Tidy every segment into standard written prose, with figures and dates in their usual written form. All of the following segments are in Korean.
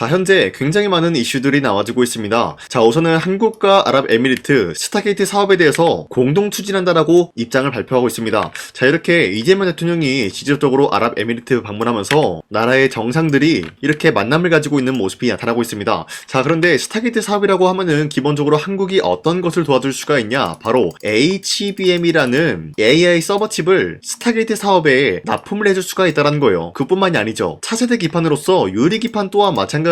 자, 현재 굉장히 많은 이슈들이 나와지고 있습니다. 자, 우선은 한국과 아랍에미리트 스타게이트 사업에 대해서 공동 추진한다라고 입장을 발표하고 있습니다. 자, 이렇게 이재명 대통령이 직접적으로 아랍에미리트 방문하면서 나라의 정상들이 이렇게 만남을 가지고 있는 모습이 나타나고 있습니다. 자, 그런데 스타게이트 사업이라고 하면은 기본적으로 한국이 어떤 것을 도와줄 수가 있냐? 바로 HBM이라는 AI 서버 칩을 스타게이트 사업에 납품을 해줄 수가 있다는 거예요. 그뿐만이 아니죠. 차세대 기판으로서 유리 기판 또한 마찬가지로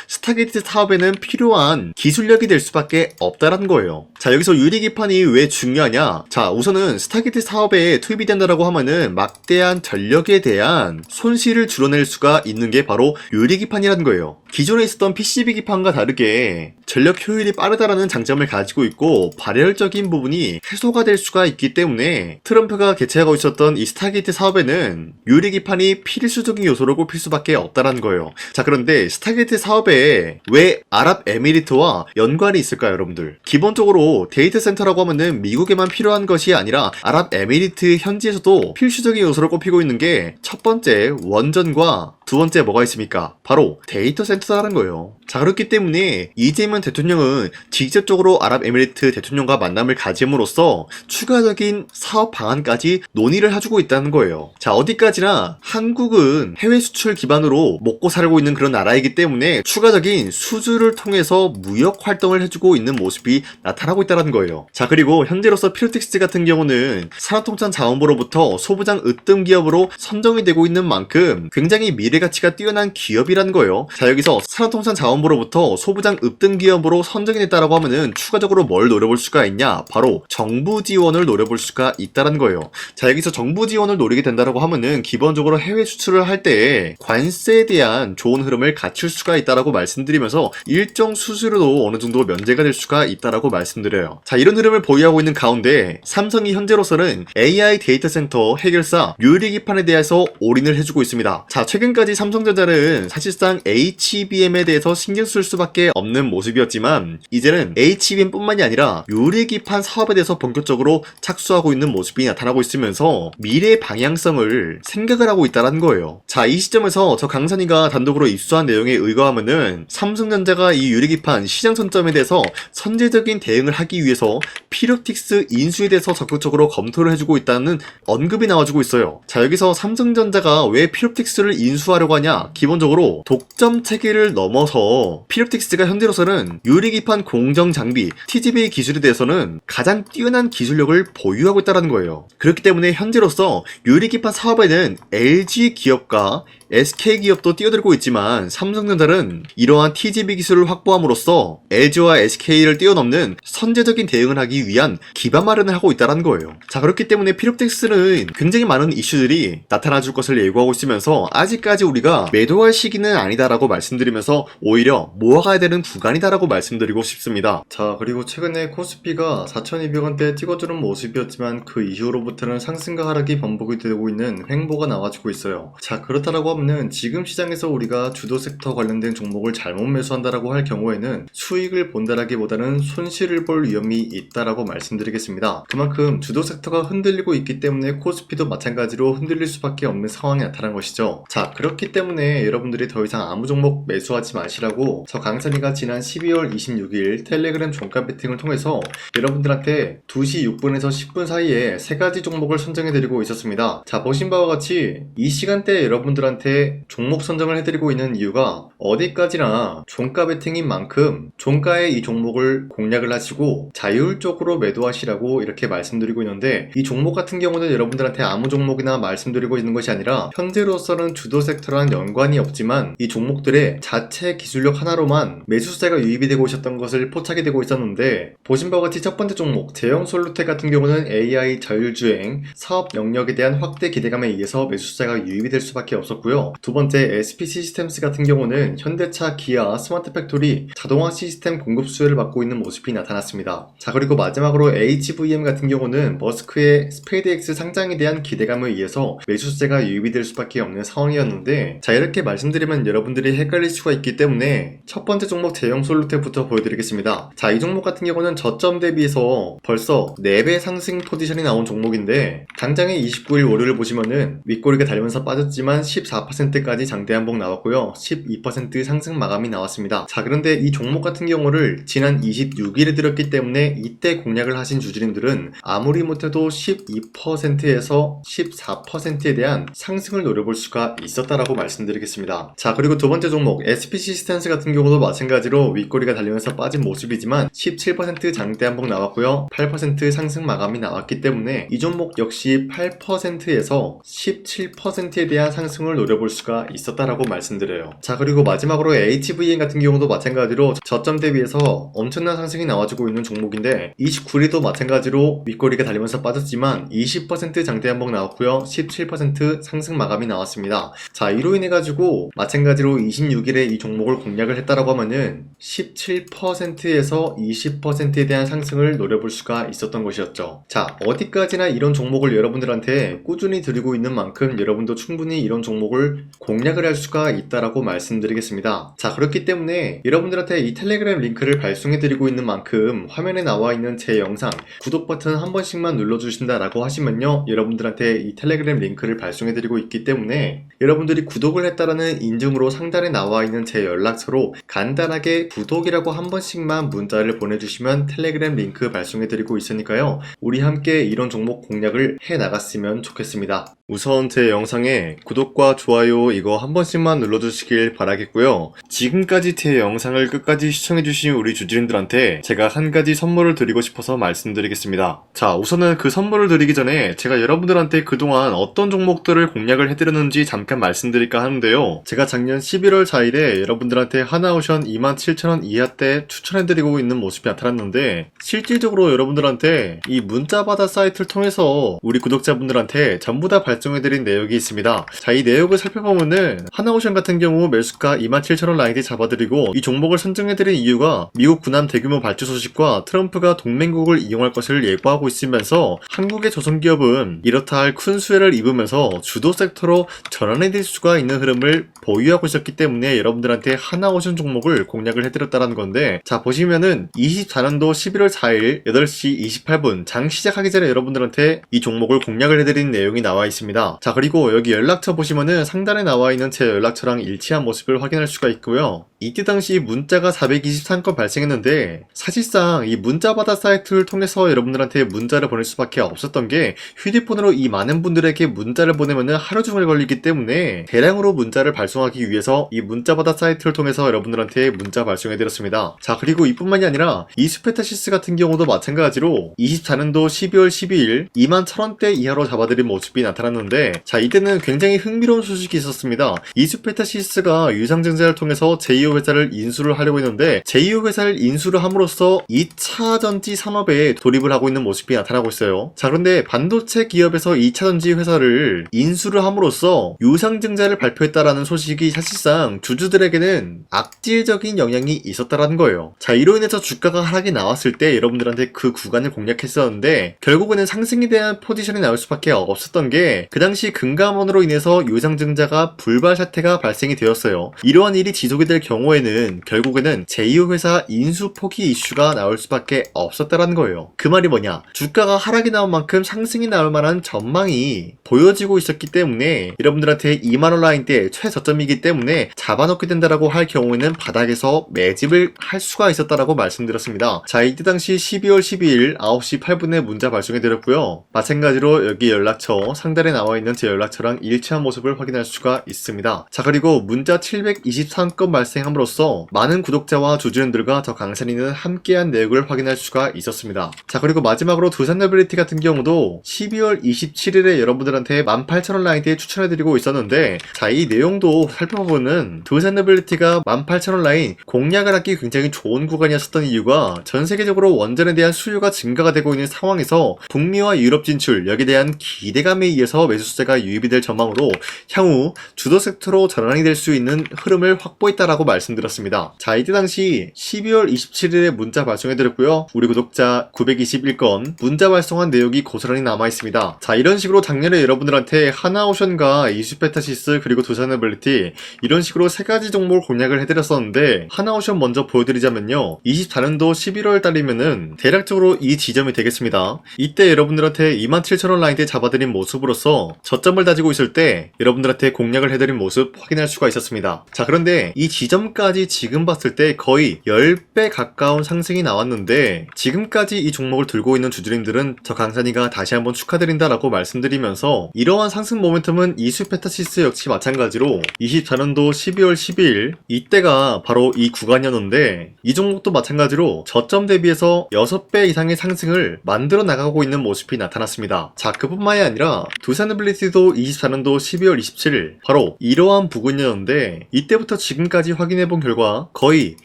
스타게이트 사업에는 필요한 기술력이 될 수밖에 없다는 거예요. 자, 여기서 유리 기판이 왜 중요하냐? 자, 우선은 스타게이트 사업에 투입이 된다라고 하면은 막대한 전력에 대한 손실을 줄여낼 수가 있는 게 바로 유리 기판이라는 거예요. 기존에 있었던 PCB 기판과 다르게 전력 효율이 빠르다라는 장점을 가지고 있고 발열적인 부분이 해소가 될 수가 있기 때문에 트럼프가 개최하고 있었던 이 스타게이트 사업에는 유리 기판이 필수적인 요소로 꼽힐 수밖에 없다는 거예요. 자, 그런데 스타게이트 사업에 왜 아랍에미리트와 연관이 있을까요, 여러분들? 기본적으로 데이터 센터라고 하면은 미국에만 필요한 것이 아니라 아랍에미리트 현지에서도 필수적인 요소로 꼽히고 있는 게 첫 번째 원전과 두 번째 뭐가 있습니까? 바로 데이터 센터라는 거예요. 자, 그렇기 때문에 이재명 대통령은 직접적으로 아랍에미리트 대통령과 만남을 가짐으로써 추가적인 사업 방안까지 논의를 해주고 있다는 거예요. 자, 어디까지나 한국은 해외 수출 기반으로 먹고 살고 있는 그런 나라이기 때문에 추가적인 수주를 통해서 무역 활동을 해주고 있는 모습이 나타나고 있다는 거예요. 자, 그리고 현재로서 피로틱스 같은 경우는 산업통상자원부로부터 소부장 으뜸 기업으로 선정이 되고 있는 만큼 굉장히 미래 가치가 뛰어난 기업이라는 거예요. 자, 여기서 산업통상자원부로부터 소부장 으뜸 기업으로 선정이 됐다라고 하면은 추가적으로 뭘 노려볼 수가 있냐? 바로 정부 지원을 노려볼 수가 있다는 거예요. 자, 여기서 정부 지원을 노리게 된다라고 하면은 기본적으로 해외 수출을 할 때 관세에 대한 좋은 흐름을 갖출 수가 있다라고 말씀드리면서 일정 수수료도 어느 정도 면제가 될 수가 있다라고 말씀드려요. 자, 이런 흐름을 보유하고 있는 가운데 삼성이 현재로서는 AI 데이터 센터 해결사 유리 기판에 대해서 올인을 해주고 있습니다. 자, 최근까지 삼성전자는 사실상 HBM에 대해서 신경 쓸 수밖에 없는 모습이었지만 이제는 HBM뿐만이 아니라 유리 기판 사업에 대해서 본격적으로 착수하고 있는 모습이 나타나고 있으면서 미래 방향성을 생각을 하고 있다는 거예요. 자, 이 시점에서 저 강산이가 단독으로 입수한 내용에 의거하면은 삼성전자가 이 유리 기판 시장 선점에 대해서 선제적인 대응을 하기 위해서 피롭틱스 인수에 대해서 적극적으로 검토를 해주고 있다는 언급이 나와주고 있어요. 자, 여기서 삼성전자가 왜 피롭틱스를 인수하려고 하냐? 기본적으로 독점 체계를 넘어서 피롭틱스가 현재로서는 유리 기판 공정 장비 TGV 기술에 대해서는 가장 뛰어난 기술력을 보유하고 있다는 거예요. 그렇기 때문에 현재로서 유리 기판 사업에는 LG 기업과 SK 기업도 뛰어들고 있지만 삼성전자는 이러한 TGV 기술을 확보함으로써 LG와 SK를 뛰어넘는 선제적인 대응을 하기 위한 기반 마련을 하고 있다는 거예요. 자, 그렇기 때문에 피롭틱스는 굉장히 많은 이슈들이 나타나줄 것을 예고하고 있으면서 아직까지 우리가 매도할 시기는 아니다라고 말씀드리면서 오히려 모아가야 되는 구간이다라고 말씀드리고 싶습니다. 자, 그리고 최근에 코스피가 4,200원대에 찍어주는 모습이었지만 그 이후로부터는 상승과 하락이 반복이 되고 있는 횡보가 나와주고 있어요. 자, 그렇다라고 하면 지금 시장에서 우리가 주도 섹터 관련된 종목을 잘못 매수한다라고 할 경우에는 수익을 본다라기보다는 손실을 볼 위험이 있다라고 말씀드리겠습니다. 그만큼 주도 섹터가 흔들리고 있기 때문에 코스피도 마찬가지로 흔들릴 수밖에 없는 상황이 나타난 것이죠. 자, 그렇기 때문에 여러분들이 더 이상 아무 종목 매수하지 마시라고 저 강산이가 지난 12월 26일 텔레그램 종가 배팅을 통해서 여러분들한테 2시 6분에서 10분 사이에 3가지 종목을 선정해드리고 있었습니다. 자, 보신 바와 같이 이 시간대에 여러분들한테 종목 선정을 해드리고 있는 이유가 어디까지나 종가 베팅인 만큼 종가의 이 종목을 공략을 하시고 자율적으로 매도하시라고 이렇게 말씀드리고 있는데 이 종목 같은 경우는 여러분들한테 아무 종목이나 말씀드리고 있는 것이 아니라 현재로서는 주도 섹터랑 연관이 없지만 이 종목들의 자체 기술력 하나로만 매수세가 유입이 되고 있었던 것을 포착이 되고 있었는데 보신 바와 같이 첫 번째 종목 제형솔루텍 같은 경우는 AI 자율주행 사업 영역에 대한 확대 기대감에 의해서 매수세가 유입이 될 수밖에 없었고요. 두 번째 SP 시스템스 같은 경우는 현대차, 기아, 스마트 팩토리 자동화 시스템 공급 수혜를 받고 있는 모습이 나타났습니다. 자, 그리고 마지막으로 HVM 같은 경우는 머스크의 스페이드X 상장에 대한 기대감에 의해서 매수세가 유입이 될 수밖에 없는 상황이었는데 자, 이렇게 말씀드리면 여러분들이 헷갈릴 수가 있기 때문에 첫 번째 종목 제형솔루텍부터 보여드리겠습니다. 자, 이 종목 같은 경우는 저점 대비해서 벌써 4배 상승 포지션이 나온 종목인데 당장의 29일 월요일 보시면은 윗꼬리가 달리면서 빠졌지만 14% 14%까지 장대 한봉 나왔고요. 12% 상승 마감이 나왔습니다. 자, 그런데 이 종목 같은 경우를 지난 26일에 들었기 때문에 이때 공략을 하신 주주님들은 아무리 못해도 12%에서 14%에 대한 상승을 노려볼 수가 있었다라고 말씀드리겠습니다. 자, 그리고 두 번째 종목 SPC 스탠스 같은 경우도 마찬가지로 윗꼬리가 달리면서 빠진 모습이지만 17% 장대 한봉 나왔고요. 8% 상승 마감이 나왔기 때문에 이 종목 역시 8%에서 17%에 대한 상승을 노려볼 수가 있었다라고 말씀드려요. 자, 그리고 마지막으로 HVN 같은 경우도 마찬가지로 저점 대비해서 엄청난 상승이 나와주고 있는 종목인데 29일도 마찬가지로 윗꼬리가 달리면서 빠졌지만 20% 장대 한봉 나왔고요. 17% 상승 마감이 나왔습니다. 자, 이로 인해 가지고 마찬가지로 26일에 이 종목을 공략을 했다라고 하면은 17%에서 20%에 대한 상승을 노려볼 수가 있었던 것이었죠. 자, 어디까지나 이런 종목을 여러분들한테 꾸준히 드리고 있는 만큼 여러분도 충분히 이런 종목을 공략을 할 수가 있다라고 말씀드리겠습니다. 자, 그렇기 때문에 여러분들한테 이 텔레그램 링크를 발송해 드리고 있는 만큼 화면에 나와 있는 제 영상 구독 버튼 한 번씩만 눌러주신다라고 하시면요, 여러분들한테 이 텔레그램 링크를 발송해 드리고 있기 때문에 여러분들이 구독을 했다라는 인증으로 상단에 나와 있는 제 연락처로 간단하게 구독이라고 한 번씩만 문자를 보내주시면 텔레그램 링크 발송해 드리고 있으니까요, 우리 함께 이런 종목 공략을 해 나갔으면 좋겠습니다. 우선 제 영상에 구독과 좋아요 이거 한 번씩만 눌러주시길 바라겠고요. 지금까지 제 영상을 끝까지 시청해주신 우리 주주님들한테 제가 한 가지 선물을 드리고 싶어서 말씀드리겠습니다. 자, 우선은 그 선물을 드리기 전에 제가 여러분들한테 그동안 어떤 종목들을 공략을 해드렸는지 잠깐 말씀드릴까 하는데요. 제가 작년 11월 4일에 여러분들한테 하나오션 27,000원 이하때 추천해드리고 있는 모습이 나타났는데, 실질적으로 여러분들한테 이 문자바다 사이트를 통해서 우리 구독자분들한테 전부 다 발송해드린 내역이 있습니다. 자, 이 내역을 살펴보면은 하나오션 같은 경우 매수가 27,000원 라인에 잡아드리고 이 종목을 선정해드린 이유가 미국 군함 대규모 발주 소식과 트럼프가 동맹국을 이용할 것을 예고하고 있으면서 한국의 조선기업은 이렇다 할 큰 수혜를 입으면서 주도 섹터로 전환해질 수가 있는 흐름을 보유하고 있었기 때문에 여러분들한테 하나오션 종목을 공략을 해드렸다는 건데, 자, 보시면은 24년도 11월 4일 8시 28분 장 시작하기 전에 여러분들한테 이 종목을 공략을 해드린 내용이 나와 있습니다. 자, 그리고 여기 연락처 보시면은 상단에 나와 있는 제 연락처랑 일치한 모습을 확인할 수가 있고요. 이때 당시 문자가 423건 발생했는데 사실상 이 문자바다 사이트를 통해서 여러분들한테 문자를 보낼 수밖에 없었던 게, 휴대폰으로 이 많은 분들에게 문자를 보내면은 하루 종일 걸리기 때문에 대량으로 문자를 발송하기 위해서 이 문자바다 사이트를 통해서 여러분들한테 문자 발송해드렸습니다. 자, 그리고 이뿐만이 아니라 이스페타시스 같은 경우도 마찬가지로 24년도 12월 12일 21,000원대 이하로 잡아드린 모습이 나타났는데, 자, 이때는 굉장히 흥미로운 소식이 있었습니다. 이스페타시스가 유상증자를 통해서 제2호 회사를 인수를 하려고 했는데, 제2호 회사를 인수를 함으로써 2차 전지 산업에 돌입을 하고 있는 모습이 나타나고 있어요. 자, 그런데 반도체 기업에서 2차 전지 회사를 인수를 함으로써 유상증자를 발표했다라는 소식이 사실상 주주들에게는 악질적인 영향이 있었다라는 거예요. 자, 이로 인해서 주가가 하락이 나왔을 때 여러분들한테 그 구간을 공략했었는데, 결국에는 상승에 대한 포지션이 나올 수밖에 없었던 게, 그 당시 금감원으로 인해서 유상증자가 불발 사태가 발생이 되었어요. 이러한 일이 지속이 될 경우에는 결국에는 제2호 회사 인수 포기 이슈가 나올 수밖에 없었다라는 거예요. 그 말이 뭐냐, 주가가 하락이 나온 만큼 상승이 나올 만한 전망이 보여지고 있었기 때문에 여러분들한테 2만원 라인대 최저점이기 때문에 잡아놓게 된다라고 할 경우에는 바닥에서 매집을 할 수가 있었다라고 말씀드렸습니다. 자, 이때 당시 12월 12일 9시 8분에 문자 발송해드렸고요. 마찬가지로 여기 연락처 상단에 나와 있는 제 연락처랑 일치한 모습을 확인할 수가 있습니다. 자, 그리고 문자 723건 발생함으로써 많은 구독자와 주주님들과 저 강산이는 함께한 내역을 확인할 수가 있었습니다. 자, 그리고 마지막으로 두산노빌리티 같은 경우도 12월 27일에 여러분들한테 18,000원 라인대에 추천해드리고 있었는데, 자, 이 내용도 살펴보면 두산노빌리티가 18,000원 라인 공략을 하기 굉장히 좋은 구간이었었던 이유가, 전 세계적으로 원전에 대한 수요가 증가가 되고 있는 상황에서 북미와 유럽 진출, 여기에 대한 기대감에 의해서 매수세가 유입이 될 전망으로 향후 주도 섹터로 전환이 될 수 있는 흐름을 확보했다라고 말씀드렸습니다. 자, 이때 당시 12월 27일에 문자 발송해드렸고요. 우리 구독자 921건 문자 발송한 내용이 고스란히 남아있습니다. 자, 이런 식으로 작년에 여러분들한테 하나오션과 이슈페타시스 그리고 두산에빌리티 이런 식으로 세 가지 종목을 공략을 해드렸었는데, 하나오션 먼저 보여드리자면요, 24년도 11월 달이면은 대략적으로 이 지점이 되겠습니다. 이때 여러분들한테 27,000원 라인대 잡아드린 모습으로서 저점을 다지고 있을 때 여러분들한테 공략을 해드린 모습 확인할 수가 있었습니다. 자, 그런데 이 지점까지 지금 봤을 때 거의 10배 가까운 상승이 나왔는데, 지금까지 이 종목을 들고 있는 주주님들은 저 강산이가 다시 한번 축하드린다라고 말씀드리면서, 이러한 상승 모멘텀은 이슈페타시스 역시 마찬가지로 24년도 12월 12일 이때가 바로 이 구간이었는데, 이 종목도 마찬가지로 저점 대비해서 6배 이상의 상승을 만들어 나가고 있는 모습이 나타났습니다. 자, 그뿐만이 아니라 두산에빌리티도 24년도 12월 27일 바로 이러한 부근이었는데, 이때부터 지금까지 확인해본 결과 거의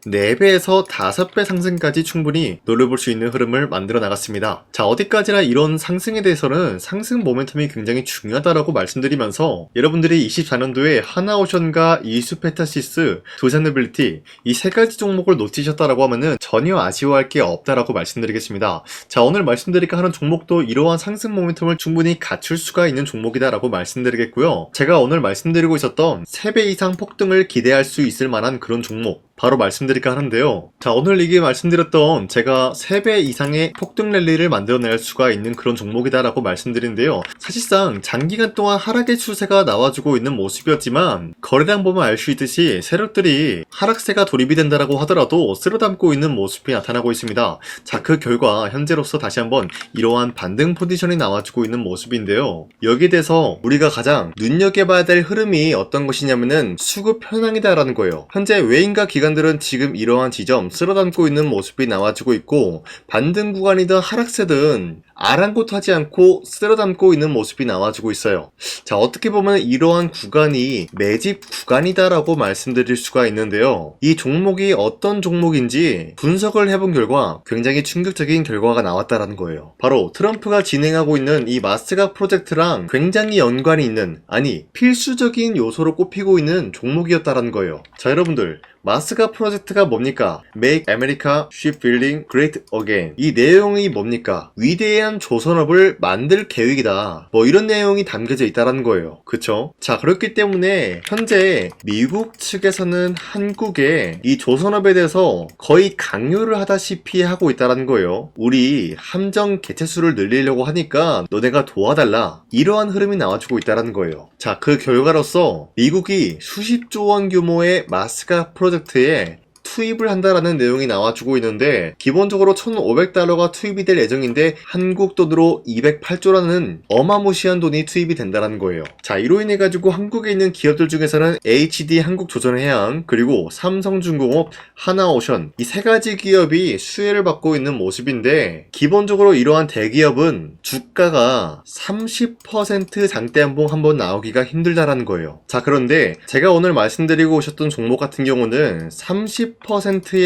4배에서 5배 상승까지 충분히 노려볼 수 있는 흐름을 만들어 나갔습니다. 자, 어디까지나 이런 상승에 대해서는 상승 모멘텀이 굉장히 중요하다라고 말씀드리면서, 여러분들이 24년도에 하나오션과 이슈페타시스, 두산에빌리티 이 세 가지 종목을 놓치셨다라고 하면은 전혀 아쉬워할 게 없다라고 말씀드리겠습니다. 자, 오늘 말씀드릴까 하는 종목도 이러한 상승 모멘텀을 충분히 갖출 수가 있는 종목이다라고 말씀드리겠고요. 제가 오늘 말씀드리고 있었던 3배 이상 폭등을 기대할 수 있을 만한 그런 종목 바로 말씀드릴까 하는데요. 자, 오늘 이게 말씀드렸던 제가 3배 이상의 폭등 랠리를 만들어낼 수가 있는 그런 종목이다라고 말씀드리는데요. 사실상 장기간 동안 하락의 추세가 나와주고 있는 모습이었지만, 거래량 보면 알 수 있듯이 세력들이 하락세가 돌입이 된다라고 하더라도 쓸어담고 있는 모습이 나타나고 있습니다. 자, 그 결과 현재로서 다시 한번 이러한 반등 포지션이 나와주고 있는 모습인데요. 여기에 대해서 우리가 가장 눈여겨봐야 될 흐름이 어떤 것이냐면은 수급 현황이다라는 거예요. 현재 외인과 기관들은 지금 이러한 지점 쓸어담고 있는 모습이 나와주고 있고, 반등 구간이든 하락세든 아랑곳하지 않고 쓸어담고 있는 모습이 나와주고 있어요. 자, 어떻게 보면 이러한 구간이 매집 구간이다라고 말씀드릴 수가 있는데요. 이 종목이 어떤 종목인지 분석을 해본 결과 굉장히 충격적인 결과가 나왔다라는 거예요. 바로 트럼프가 진행하고 있는 이 마스가 프로젝트랑 굉장히 연관이 있는, 아니 필수적인 요소로 꼽히고 있는 종목이었다라는 거예요. 자, 여러분들, 마스가 프로젝트가 뭡니까? Make America Shipbuilding Great Again. 이 내용이 뭡니까? 위대한 조선업을 만들 계획이다. 뭐 이런 내용이 담겨져 있다는 거예요. 그쵸? 자, 그렇기 때문에 현재 미국 측에서는 한국에 이 조선업에 대해서 거의 강요를 하다시피 하고 있다는 거예요. 우리 함정 개체수를 늘리려고 하니까 너네가 도와달라. 이러한 흐름이 나와주고 있다는 거예요. 자, 그 결과로서 미국이 수십조 원 규모의 마스가 프로젝트에 투입을 한다라는 내용이 나와주고 있는데, 기본적으로 1,500달러가 투입이 될 예정인데 한국 돈으로 208조라는 어마무시한 돈이 투입이 된다는 거예요. 자, 이로 인해 가지고 한국에 있는 기업들 중에서는 HD 한국조선해양, 그리고 삼성중공업, 하나오션 이 세 가지 기업이 수혜를 받고 있는 모습인데, 기본적으로 이러한 대기업은 주가가 30% 장대한봉 한번 나오기가 힘들다라는 거예요. 자, 그런데 제가 오늘 말씀드리고 오셨던 종목 같은 경우는 30%에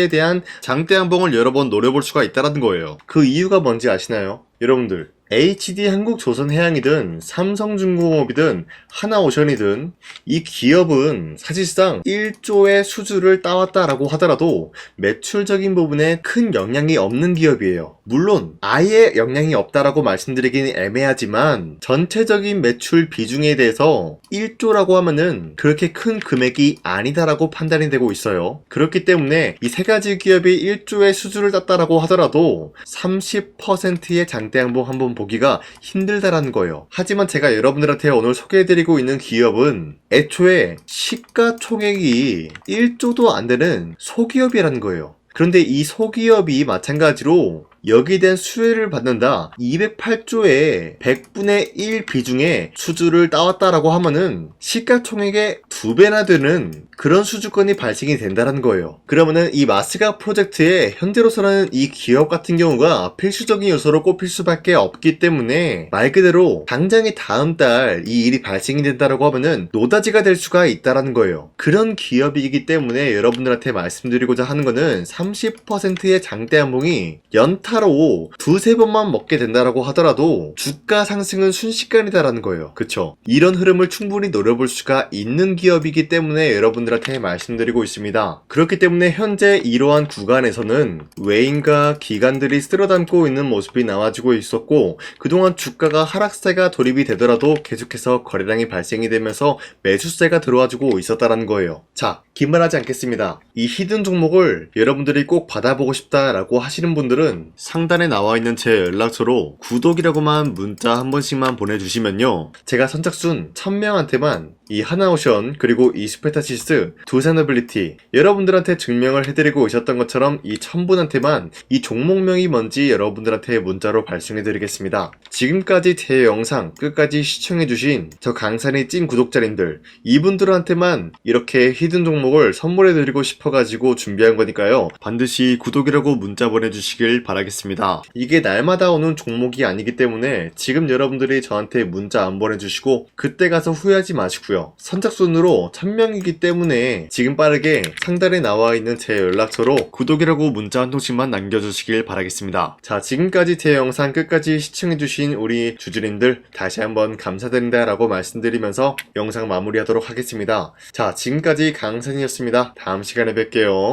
대한 장대한봉을 여러 번 노려볼 수가 있다는 거예요. 그 이유가 뭔지 아시나요? 여러분들, HD 한국조선해양이든 삼성중공업이든 하나오션이든 이 기업은 사실상 1조의 수주를 따왔다라고 하더라도 매출적인 부분에 큰 영향이 없는 기업이에요. 물론 아예 영향이 없다라고 말씀드리기는 애매하지만, 전체적인 매출 비중에 대해서 1조라고 하면은 그렇게 큰 금액이 아니다라고 판단이 되고 있어요. 그렇기 때문에 이 세 가지 기업이 1조의 수주를 땄다라고 하더라도 30%의 장대양봉 한번 보기가 힘들다라는 거예요. 하지만 제가 여러분들한테 오늘 소개해드리고 있는 기업은 애초에 시가총액이 1조도 안 되는 소기업이라는 거예요. 그런데 이 소기업이 마찬가지로 여기에 대한 수혜를 받는다, 208조의 100분의 1 비중의 수주를 따왔다라고 하면은 시가총액의 2배나 되는 그런 수주권이 발생이 된다는 거예요. 그러면은 이 마스가 프로젝트에 현재로서는 이 기업 같은 경우가 필수적인 요소로 꼽힐 수밖에 없기 때문에, 말 그대로 당장에 다음 달 이 일이 발생이 된다라고 하면은 노다지가 될 수가 있다라는 거예요. 그런 기업이기 때문에 여러분들한테 말씀드리고자 하는 거는 30%의 장대한봉이 연타 하루 두세 번만 먹게 된다라고 하더라도 주가 상승은 순식간이다라는 거예요. 그쵸? 이런 흐름을 충분히 노려볼 수가 있는 기업이기 때문에 여러분들한테 말씀드리고 있습니다. 그렇기 때문에 현재 이러한 구간에서는 외인과 기관들이 쓸어담고 있는 모습이 나와주고 있었고, 그동안 주가가 하락세가 돌입이 되더라도 계속해서 거래량이 발생이 되면서 매수세가 들어와주고 있었다라는 거예요. 자, 긴말하지 않겠습니다. 이 히든 종목을 여러분들이 꼭 받아보고 싶다라고 하시는 분들은 상단에 나와 있는 제 연락처로 구독이라고만 문자 한 번씩만 보내주시면요, 제가 선착순 1000명한테만 이 하나오션 그리고 이 스페타시스 두산어빌리티 여러분들한테 증명을 해드리고 있었던 것처럼 이 1000분한테만 이 종목명이 뭔지 여러분들한테 문자로 발송해드리겠습니다. 지금까지 제 영상 끝까지 시청해주신 저 강산의 찐 구독자님들, 이분들한테만 이렇게 히든 종목을 선물해드리고 싶어가지고 준비한 거니까요, 반드시 구독이라고 문자 보내주시길 바라겠습니다. 이게 날마다 오는 종목이 아니기 때문에 지금 여러분들이 저한테 문자 안 보내주시고 그때 가서 후회하지 마시고요. 선착순으로 1000명이기 때문에 지금 빠르게 상단에 나와 있는 제 연락처로 구독이라고 문자 한 통씩만 남겨주시길 바라겠습니다. 자, 지금까지 제 영상 끝까지 시청해주신 우리 주주님들 다시 한번 감사드린다 라고 말씀드리면서 영상 마무리하도록 하겠습니다. 자, 지금까지 강산이었습니다. 다음 시간에 뵐게요.